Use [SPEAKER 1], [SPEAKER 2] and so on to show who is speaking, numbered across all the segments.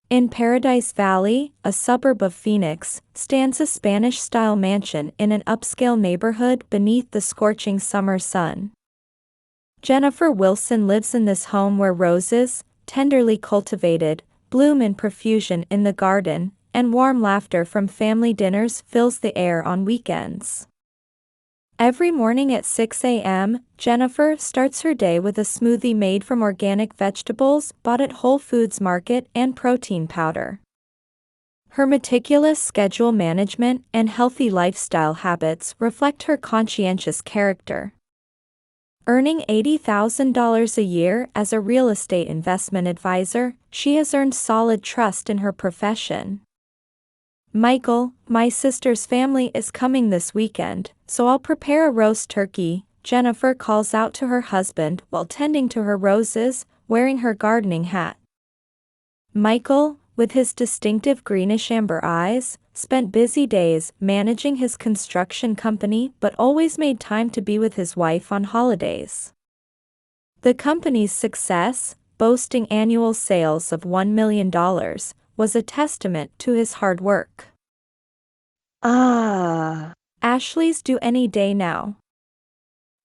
[SPEAKER 1] In Paradise Valley, a suburb of Phoenix, stands a Spanish-style mansion in an upscale neighborhood beneath the scorching summer sun. Jennifer Wilson lives in this home where roses, tenderly cultivated, bloom in profusion in the garden, and warm laughter from family dinners fills the air on weekends. Every morning at 6 a.m., Jennifer starts her day with a smoothie made from organic vegetables bought at Whole Foods Market and protein powder. Her meticulous schedule management and healthy lifestyle habits reflect her conscientious character. Earning $80,000 a year as a real estate investment advisor, she has earned solid trust in her profession. "Michael, my sister's family is coming this weekend, so I'll prepare a roast turkey," Jennifer calls out to her husband while tending to her roses, wearing her gardening hat. Michael, with his distinctive greenish-amber eyes, spent busy days managing his construction company but always made time to be with his wife on holidays. The company's success, boasting annual sales of $1 million, was a testament to his hard work. Ashley's due any day now.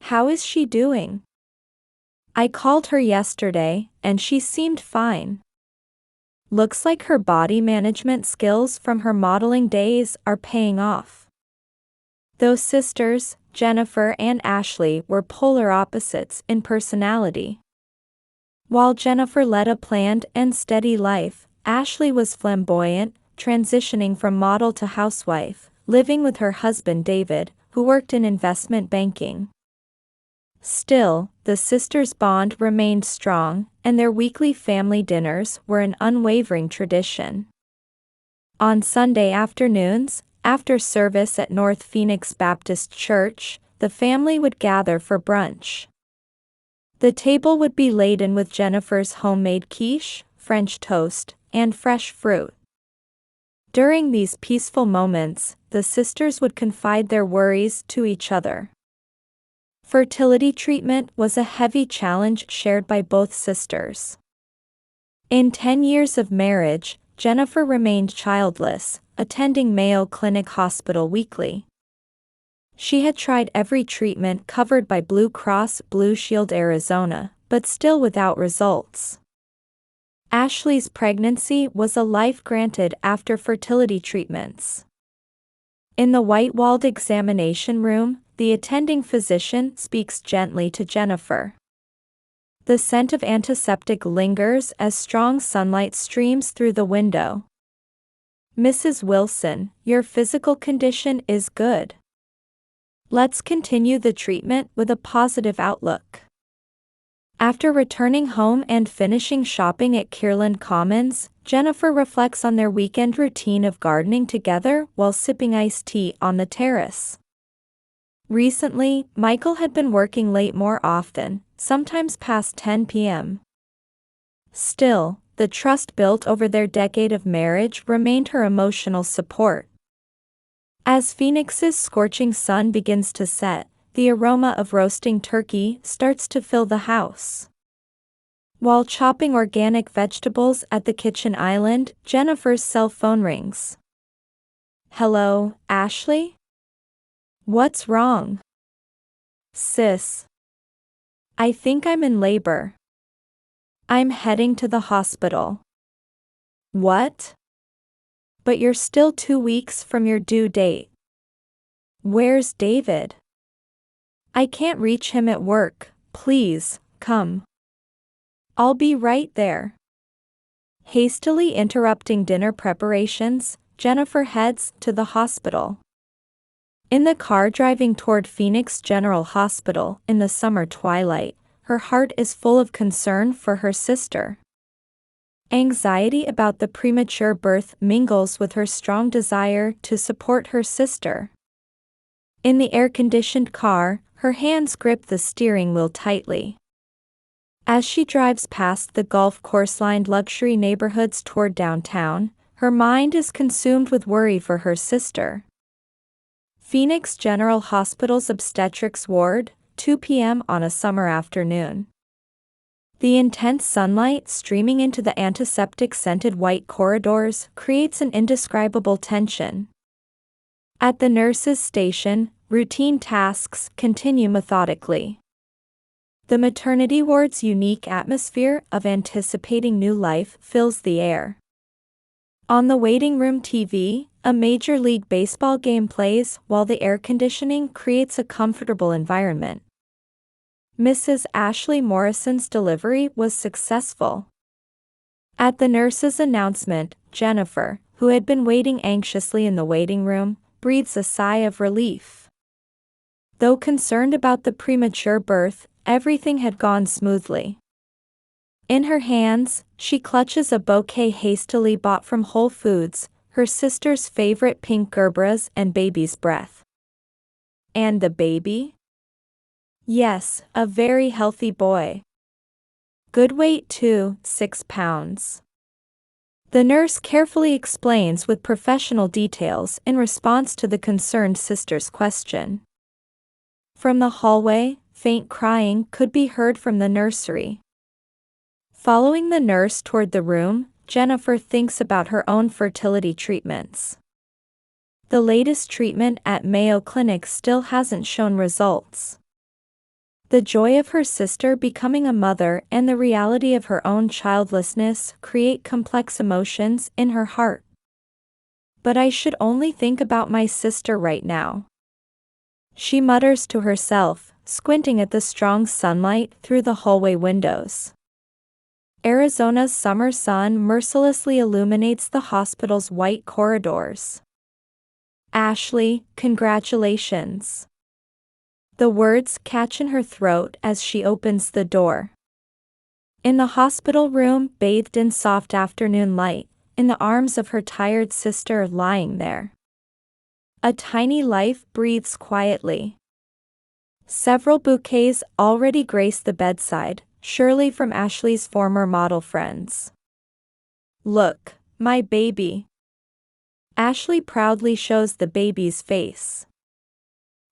[SPEAKER 1] How is she doing? I called her yesterday, and she seemed fine. Looks like her body management skills from her modeling days are paying off. Those sisters, Jennifer and Ashley, were polar opposites in personality. While Jennifer led a planned and steady life, Ashley was flamboyant, transitioning from model to housewife, living with her husband David, who worked in investment banking. Still, the sisters' bond remained strong, and their weekly family dinners were an unwavering tradition. On Sunday afternoons, after service at North Phoenix Baptist Church, the family would gather for brunch. The table would be laden with Jennifer's homemade quiche, French toast, and fresh fruit. During these peaceful moments, the sisters would confide their worries to each other. Fertility treatment was a heavy challenge shared by both sisters. In 10 years of marriage, Jennifer remained childless, attending Mayo Clinic Hospital weekly. She had tried every treatment covered by Blue Cross Blue Shield Arizona, but still without results. Ashley's pregnancy was a life granted after fertility treatments. In the white-walled examination room, the attending physician speaks gently to Jennifer. The scent of antiseptic lingers as strong sunlight streams through the window. "Mrs. Wilson, your physical condition is good. Let's continue the treatment with a positive outlook." After returning home and finishing shopping at Kierland Commons, Jennifer reflects on their weekend routine of gardening together while sipping iced tea on the terrace. Recently, Michael had been working late more often, sometimes past 10 p.m. Still, the trust built over their decade of marriage remained her emotional support. As Phoenix's scorching sun begins to set, the aroma of roasting turkey starts to fill the house. While chopping organic vegetables at the kitchen island, Jennifer's cell phone rings. "Hello, Ashley? What's wrong?" "Sis. I think I'm in labor. I'm heading to the hospital." "What? But you're still 2 weeks from your due date. Where's David? I can't reach him at work. Please, come. I'll be right there." Hastily interrupting dinner preparations, Jennifer heads to the hospital. In the car driving toward Phoenix General Hospital in the summer twilight, her heart is full of concern for her sister. Anxiety about the premature birth mingles with her strong desire to support her sister. In the air-conditioned car, her hands grip the steering wheel tightly. As she drives past the golf course-lined luxury neighborhoods toward downtown, her mind is consumed with worry for her sister. Phoenix General Hospital's obstetrics ward, 2 p.m. on a summer afternoon. The intense sunlight streaming into the antiseptic-scented white corridors creates an indescribable tension. At the nurse's station, routine tasks continue methodically. The maternity ward's unique atmosphere of anticipating new life fills the air. On the waiting room TV, a Major League Baseball game plays while the air conditioning creates a comfortable environment. Mrs. Ashley Morrison's delivery was successful. At the nurse's announcement, Jennifer, who had been waiting anxiously in the waiting room, breathes a sigh of relief. Though concerned about the premature birth, everything had gone smoothly. In her hands, she clutches a bouquet hastily bought from Whole Foods, her sister's favorite pink gerberas and baby's breath. And the baby? Yes, a very healthy boy. Good weight too, 6 pounds. The nurse carefully explains with professional details in response to the concerned sister's question. From the hallway, faint crying could be heard from the nursery. Following the nurse toward the room, Jennifer thinks about her own fertility treatments. The latest treatment at Mayo Clinic still hasn't shown results. The joy of her sister becoming a mother and the reality of her own childlessness create complex emotions in her heart. But I should only think about my sister right now, she mutters to herself, squinting at the strong sunlight through the hallway windows. Arizona's summer sun mercilessly illuminates the hospital's white corridors. Ashley, congratulations. The words catch in her throat as she opens the door. In the hospital room, bathed in soft afternoon light, in the arms of her tired sister lying there, a tiny life breathes quietly. Several bouquets already grace the bedside, surely from Ashley's former model friends. Look, my baby. Ashley proudly shows the baby's face.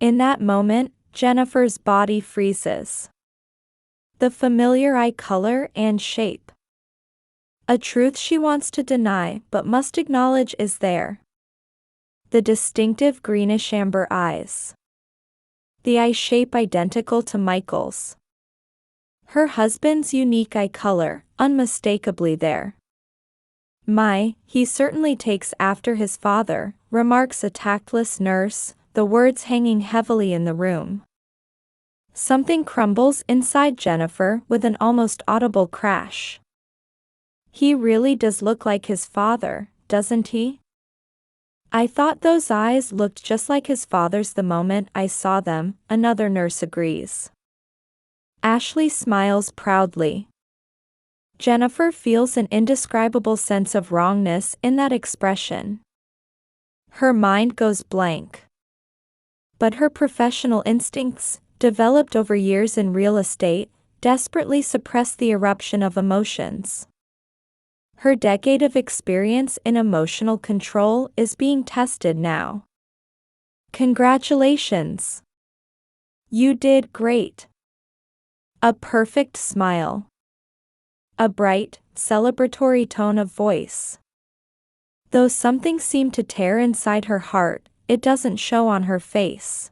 [SPEAKER 1] In that moment, Jennifer's body freezes. The familiar eye color and shape. A truth she wants to deny but must acknowledge is there. The distinctive greenish amber eyes. The eye shape identical to Michael's. Her husband's unique eye color, unmistakably there. He certainly takes after his father, remarks a tactless nurse, the words hanging heavily in the room. Something crumbles inside Jennifer with an almost audible crash. He really does look like his father, doesn't he? I thought those eyes looked just like his father's the moment I saw them, another nurse agrees. Ashley smiles proudly. Jennifer feels an indescribable sense of wrongness in that expression. Her mind goes blank. But her professional instincts, developed over years in real estate, desperately suppress the eruption of emotions. Her decade of experience in emotional control is being tested now. Congratulations! You did great. A perfect smile. A bright, celebratory tone of voice. Though something seemed to tear inside her heart, it doesn't show on her face.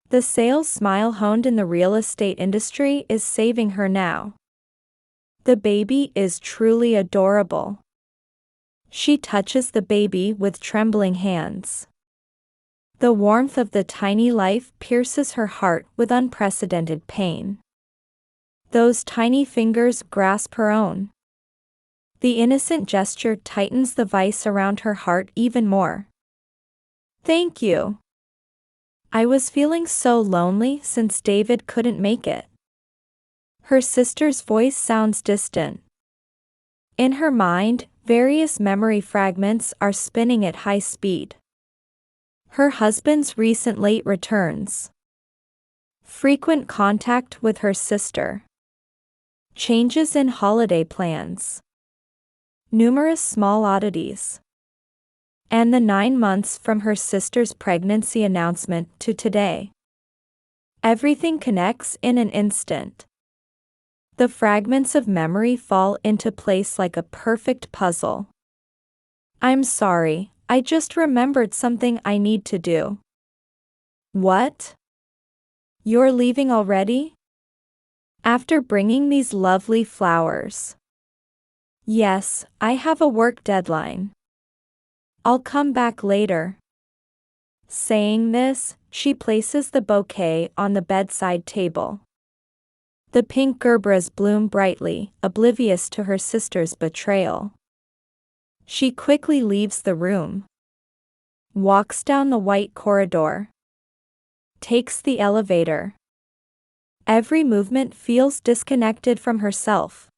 [SPEAKER 1] The sales smile honed in the real estate industry is saving her now. The baby is truly adorable. She touches the baby with trembling hands. The warmth of the tiny life pierces her heart with unprecedented pain. Those tiny fingers grasp her own. The innocent gesture tightens the vice around her heart even more. Thank you. I was feeling so lonely since David couldn't make it. Her sister's voice sounds distant. In her mind, various memory fragments are spinning at high speed. Her husband's recent late returns. Frequent contact with her sister. Changes in holiday plans. Numerous small oddities. And the 9 months from her sister's pregnancy announcement to today. Everything connects in an instant. The fragments of memory fall into place like a perfect puzzle. I'm sorry, I just remembered something I need to do. What? You're leaving already? After bringing these lovely flowers. Yes, I have a work deadline. I'll come back later. Saying this, she places the bouquet on the bedside table. The pink gerbras bloom brightly, oblivious to her sister's betrayal. She quickly leaves the room. Walks down the white corridor. Takes the elevator. Every movement feels disconnected from herself.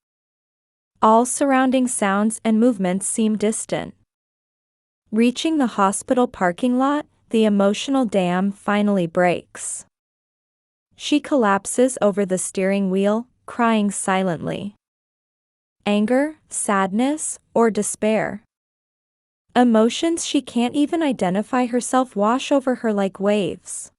[SPEAKER 1] All surrounding sounds and movements seem distant. Reaching the hospital parking lot, the emotional dam finally breaks. She collapses over the steering wheel, crying silently. Anger, sadness, or despair. Emotions she can't even identify herself wash over her like waves.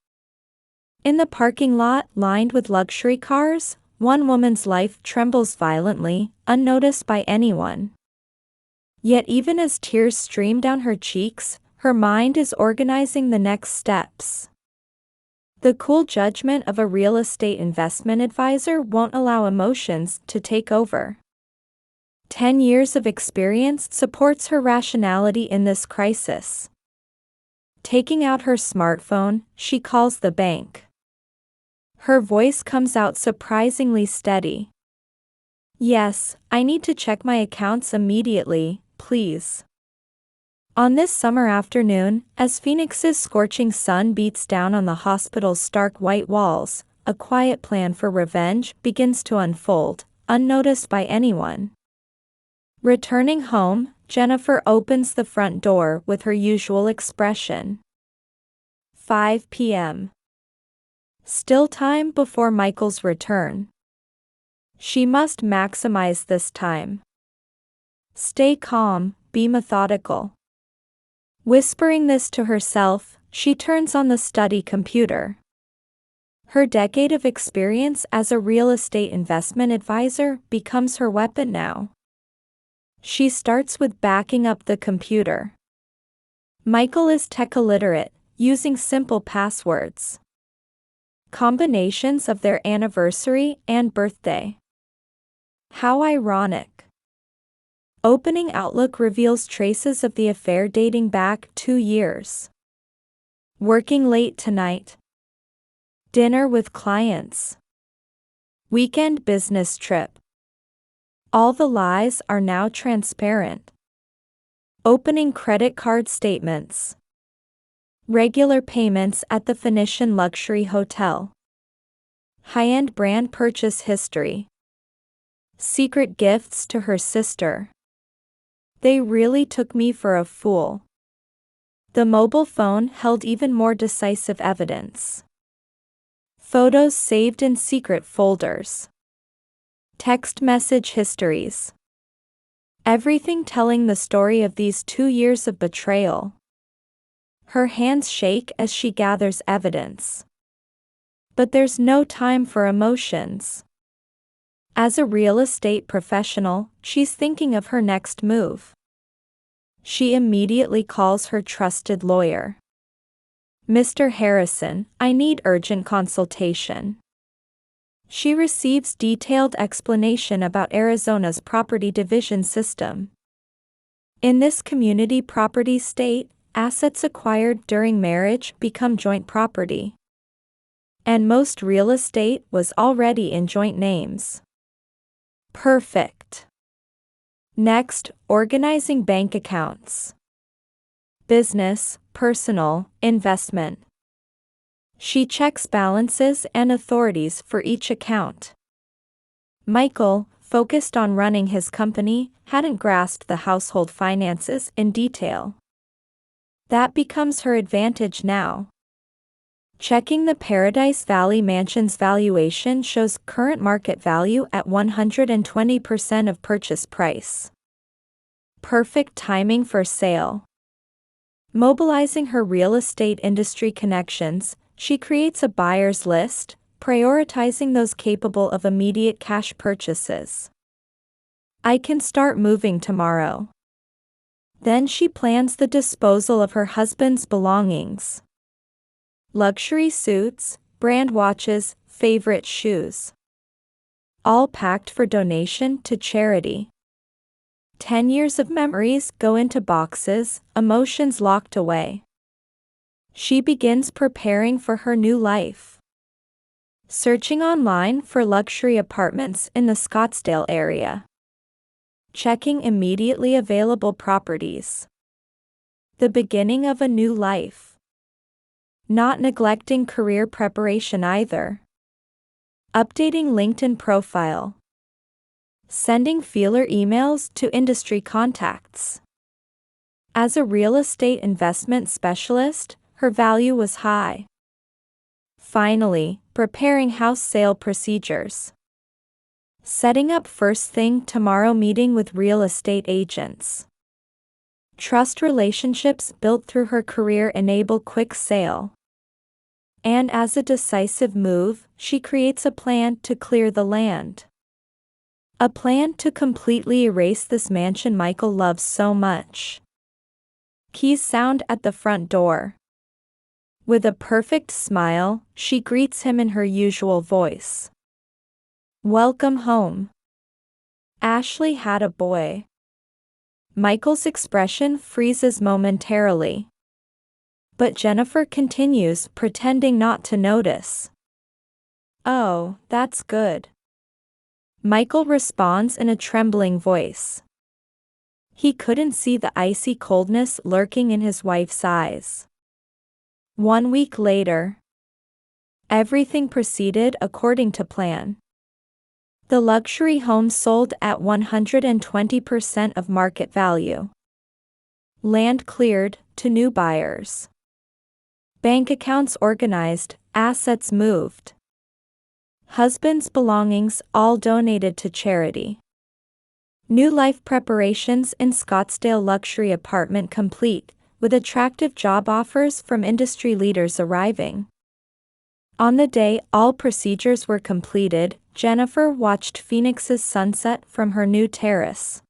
[SPEAKER 1] In the parking lot, lined with luxury cars, one woman's life trembles violently, unnoticed by anyone. Yet even as tears stream down her cheeks, her mind is organizing the next steps. The cool judgment of a real estate investment advisor won't allow emotions to take over. 10 years of experience supports her rationality in this crisis. Taking out her smartphone, she calls the bank. Her voice comes out surprisingly steady. Yes, I need to check my accounts immediately, please. On this summer afternoon, as Phoenix's scorching sun beats down on the hospital's stark white walls, a quiet plan for revenge begins to unfold, unnoticed by anyone. Returning home, Jennifer opens the front door with her usual expression. 5 p.m. Still time before Michael's return. She must maximize this time. Stay calm, be methodical. Whispering this to herself, she turns on the study computer. Her decade of experience as a real estate investment advisor becomes her weapon now. She starts with backing up the computer. Michael is tech illiterate, using simple passwords. Combinations of their anniversary and birthday. How ironic. Opening Outlook reveals traces of the affair dating back 2 years. Working late tonight. Dinner with clients. Weekend business trip. All the lies are now transparent. Opening credit card statements. Regular payments at the Phoenician Luxury Hotel. High-end brand purchase history. Secret gifts to her sister. They really took me for a fool. The mobile phone held even more decisive evidence. Photos saved in secret folders. Text message histories. Everything telling the story of these 2 years of betrayal. Her hands shake as she gathers evidence. But there's no time for emotions. As a real estate professional, she's thinking of her next move. She immediately calls her trusted lawyer. Mr. Harrison, I need urgent consultation. She receives detailed explanation about Arizona's property division system. In this community property state, assets acquired during marriage become joint property. And most real estate was already in joint names. Perfect. Next, organizing bank accounts. Business, personal, investment. She checks balances and authorities for each account. Michael, focused on running his company, hadn't grasped the household finances in detail. That becomes her advantage now. Checking the Paradise Valley Mansion's valuation shows current market value at 120% of purchase price. Perfect timing for sale. Mobilizing her real estate industry connections, she creates a buyer's list, prioritizing those capable of immediate cash purchases. I can start moving tomorrow. Then she plans the disposal of her husband's belongings. Luxury suits, brand watches, favorite shoes. All packed for donation to charity. 10 years of memories go into boxes, emotions locked away. She begins preparing for her new life. Searching online for luxury apartments in the Scottsdale area. Checking immediately available properties. The beginning of a new life. Not neglecting career preparation either. Updating LinkedIn profile. Sending feeler emails to industry contacts. As a real estate investment specialist, her value was high. Finally, preparing house sale procedures. Setting up first thing tomorrow meeting with real estate agents. Trust relationships built through her career enable quick sale. And as a decisive move, she creates a plan to clear the land. A plan to completely erase this mansion Michael loves so much. Keys sound at the front door. With a perfect smile, she greets him in her usual voice. Welcome home. Ashley had a boy. Michael's expression freezes momentarily. But Jennifer continues, pretending not to notice. Oh, that's good. Michael responds in a trembling voice. He couldn't see the icy coldness lurking in his wife's eyes. 1 week later. Everything proceeded according to plan. The luxury home sold at 120% of market value. Land cleared to new buyers. Bank accounts organized, assets moved. Husband's belongings all donated to charity. New life preparations in Scottsdale luxury apartment complete, with attractive job offers from industry leaders arriving. On the day all procedures were completed, Jennifer watched Phoenix's sunset from her new terrace.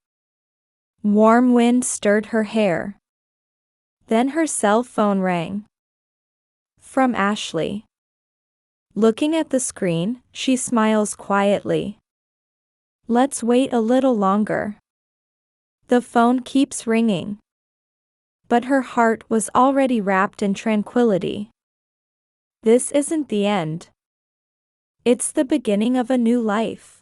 [SPEAKER 1] Warm wind stirred her hair. Then her cell phone rang. From Ashley. Looking at the screen, she smiles quietly. Let's wait a little longer. The phone keeps ringing. But her heart was already wrapped in tranquility. This isn't the end. It's the beginning of a new life.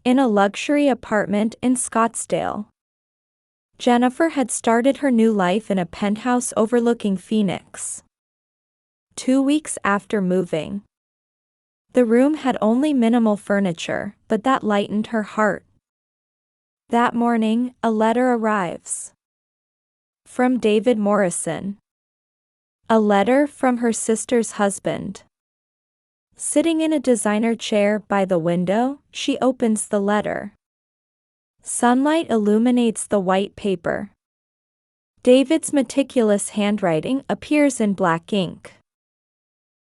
[SPEAKER 1] In a luxury apartment in Scottsdale. Jennifer had started her new life in a penthouse overlooking Phoenix. 2 weeks after moving. The room had only minimal furniture, but that lightened her heart. That morning, a letter arrives. From David Morrison. A letter from her sister's husband. Sitting in a designer chair by the window, she opens the letter. Sunlight illuminates the white paper. David's meticulous handwriting appears in black ink.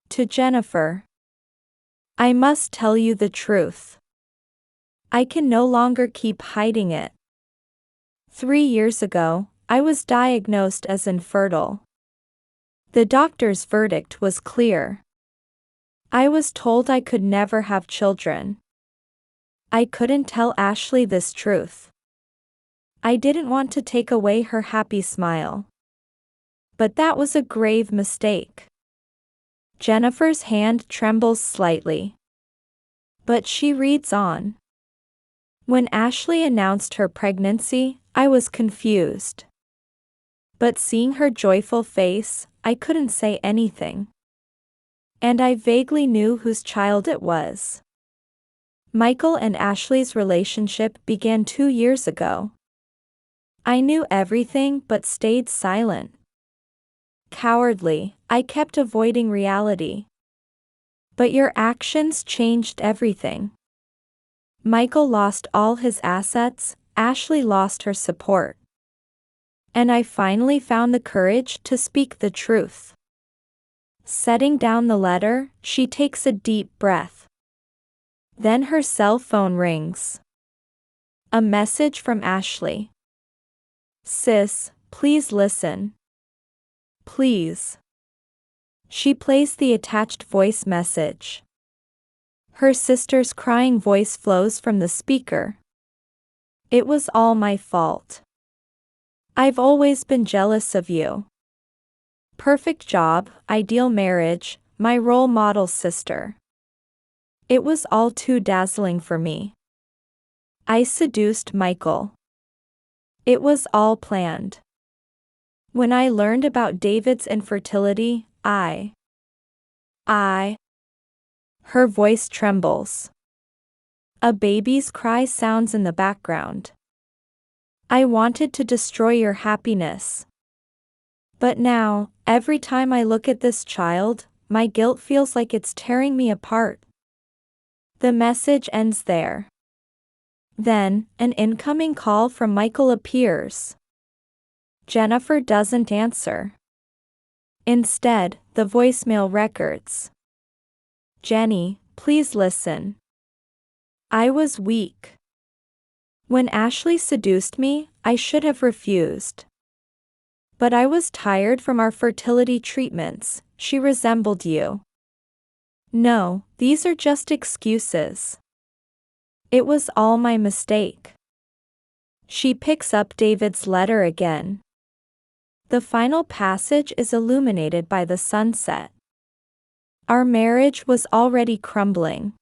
[SPEAKER 1] To Jennifer. I must tell you the truth. I can no longer keep hiding it. 3 years ago, I was diagnosed as infertile. The doctor's verdict was clear. I was told I could never have children. I couldn't tell Ashley this truth. I didn't want to take away her happy smile. But that was a grave mistake. Jennifer's hand trembles slightly. But she reads on. When Ashley announced her pregnancy, I was confused. But seeing her joyful face, I couldn't say anything. And I vaguely knew whose child it was. Michael and Ashley's relationship began 2 years ago. I knew everything but stayed silent. Cowardly, I kept avoiding reality. But your actions changed everything. Michael lost all his assets, Ashley lost her support. And I finally found the courage to speak the truth. Setting down the letter, she takes a deep breath. Then her cell phone rings. A message from Ashley. "Sis, please listen. Please." She plays the attached voice message. Her sister's crying voice flows from the speaker. "It was all my fault. I've always been jealous of you. Perfect job, ideal marriage, my role model sister. It was all too dazzling for me. I seduced Michael. It was all planned. When I learned about David's infertility, I. Her voice trembles. A baby's cry sounds in the background. "I wanted to destroy your happiness. But now, every time I look at this child, my guilt feels like it's tearing me apart." The message ends there. Then, an incoming call from Michael appears. Jennifer doesn't answer. Instead, the voicemail records. "Jenny, please listen. I was weak. When Ashley seduced me, I should have refused. But I was tired from our fertility treatments. She resembled you. No, these are just excuses. It was all my mistake." She picks up David's letter again. The final passage is illuminated by the sunset. "Our marriage was already crumbling.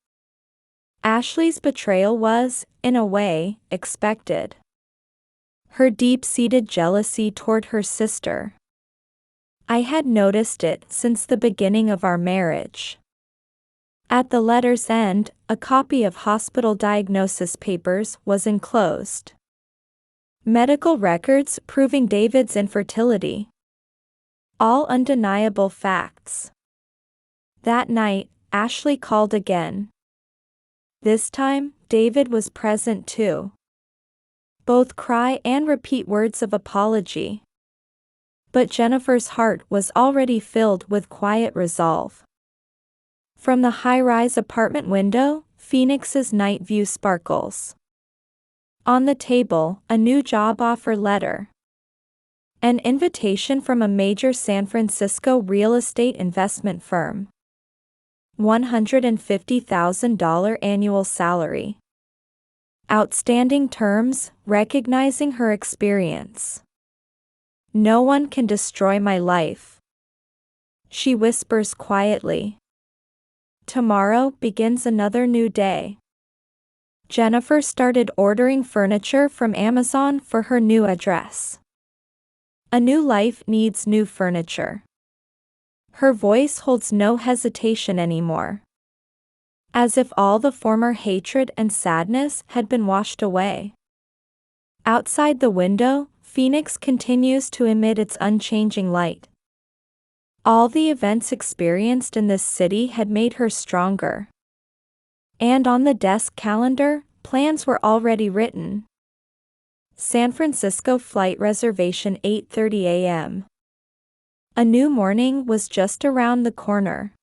[SPEAKER 1] Ashley's betrayal was, in a way, expected. Her deep-seated jealousy toward her sister. I had noticed it since the beginning of our marriage." At the letter's end, a copy of hospital diagnosis papers was enclosed. Medical records proving David's infertility. All undeniable facts. That night, Ashley called again. This time, David was present too. Both cry and repeat words of apology. But Jennifer's heart was already filled with quiet resolve. From the high-rise apartment window, Phoenix's night view sparkles. On the table, a new job offer letter. An invitation from a major San Francisco real estate investment firm. $150,000 annual salary. Outstanding terms, recognizing her experience. "No one can destroy my life," she whispers quietly. Tomorrow begins another new day. Jennifer started ordering furniture from Amazon for her new address. A new life needs new furniture. Her voice holds no hesitation anymore. As if all the former hatred and sadness had been washed away. Outside the window, Phoenix continues to emit its unchanging light. All the events experienced in this city had made her stronger. And on the desk calendar, plans were already written. San Francisco flight reservation 8:30 a.m. A new morning was just around the corner.